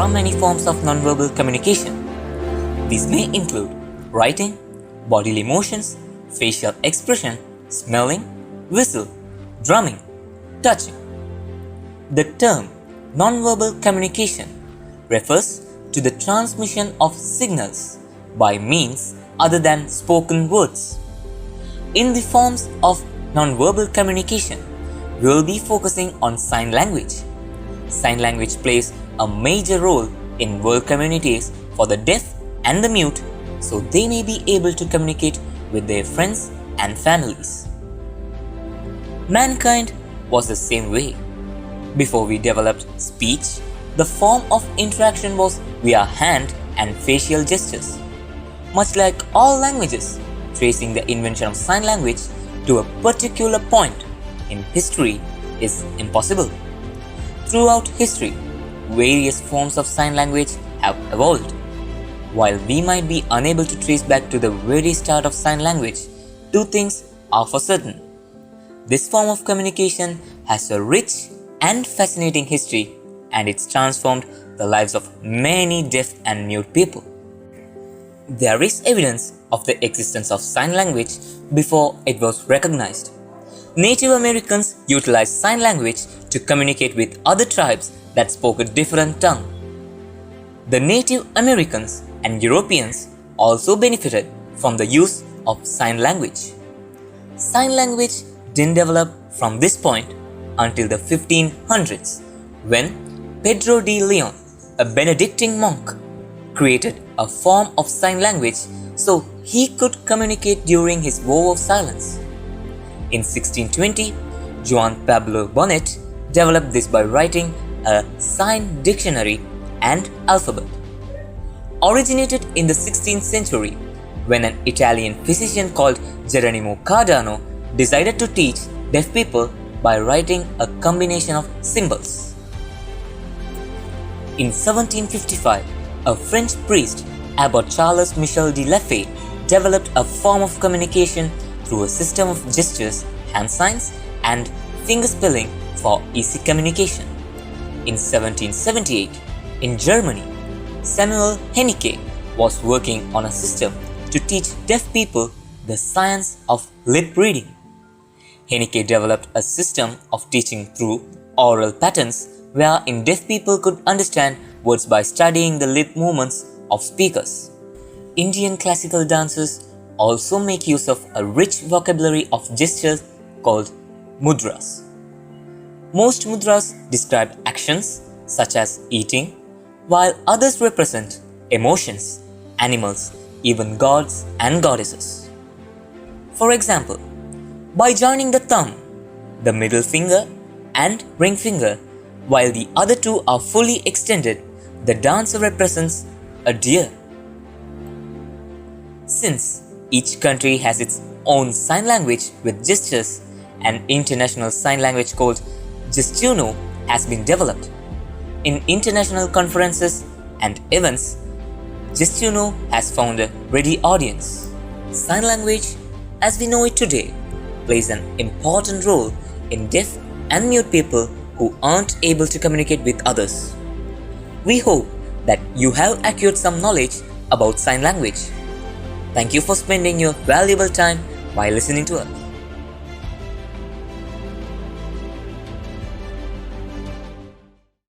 are many forms of nonverbal communication. These may include writing, bodily motions, facial expression, smelling, whistle, drumming, touching. The term nonverbal communication refers to the transmission of signals by means other than spoken words. In the forms of nonverbal communication, we will be focusing on sign language. Sign language plays a major role in world communities for the deaf and the mute, so they may be able to communicate with their friends and families. Mankind was the same way. Before we developed speech, the form of interaction was via hand and facial gestures. Much like all languages, tracing the invention of sign language to a particular point in history is impossible. Throughout history, various forms of sign language have evolved. While we might be unable to trace back to the very start of sign language, two things are for certain. This form of communication has a rich and fascinating history, and it's transformed the lives of many deaf and mute people. There is evidence of the existence of sign language before it was recognized. Native Americans utilized sign language to communicate with other tribes that spoke a different tongue. The Native Americans and Europeans also benefited from the use of sign language. Sign language didn't develop from this point until the 1500s, when Pedro de Leon, a Benedictine monk, created a form of sign language so he could communicate during his vow of silence. In 1620, Juan Pablo Bonet developed this by writing a sign dictionary and alphabet. Originated in the 16th century, when an Italian physician called Geronimo Cardano decided to teach deaf people by writing a combination of symbols. In 1755, a French priest, Abbot Charles Michel de Lafay, developed a form of communication through a system of gestures, hand signs, and finger spelling for easy communication. In 1778, in Germany, Samuel Hennicke was working on a system to teach deaf people the science of lip reading. Hennicke developed a system of teaching through oral patterns wherein deaf people could understand words by studying the lip movements of speakers. Indian classical dancers also make use of a rich vocabulary of gestures called mudras. Most mudras describe actions such as eating, while others represent emotions, animals, even gods and goddesses. For example, by joining the thumb, the middle finger, and ring finger, while the other two are fully extended, the dancer represents a deer. Since each country has its own sign language with gestures, an international sign language called Gestuno has been developed. In international conferences and events, Gestuno has found a ready audience. Sign language, as we know it today, plays an important role in deaf and mute people who aren't able to communicate with others. We hope that you have acquired some knowledge about sign language. Thank you for spending your valuable time while listening to us.